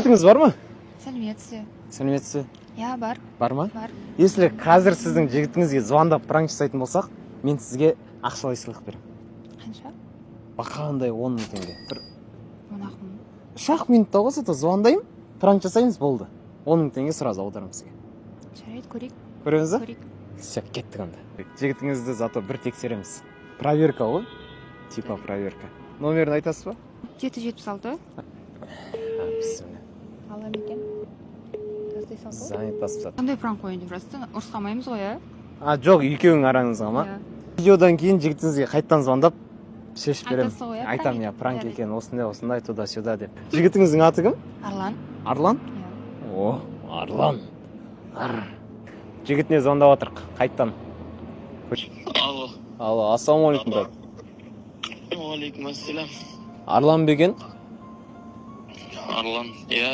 Жігітіңіз бар ма? Сәлеметсіз. Сәлеметсіз. Я, бар. Бар ма? Бар. Если қазір сіздің жігітіңізге звондап пранк жасайтын болсақ, мен сізге ақшалай сыйлық беремін. Қанша? Бақандай 10 мың теңге. Бір 10 мың. 3 минутта болса да звондаймын, пранк жасаймыз, болды. 10 мың теңге сразу аударамын сізге. Жарайды, көрейік. Көреміз ба? Көрейік. Все, кеттік анда. Жігітіңізді зато бір тексереміз. Проверка ғой. Типа проверка. Номерін айтасыз ба? 776. Бісміллә. Алла мекен. Тастай салды. Занятасыз. Қандай пранк қойын деп жатсың? Ұрысқамаймыз ғой, а? Жоқ, екеуің араңызға ма? Видеодан кейін жігітіңізге қайттан звондап шешіп беремін. Айтасыз ғой, а? Айтам, я пранк екен, осындай, туда-сюда деп. Жігітіңіздің аты кім? Арлан. Арлан? О, Арлан. Жігітіне звондап отыр, қайттан. Алло. Алло, ассалаумалейкум, брат. Алейкум ассалам. Арлан беген? Арлан. Я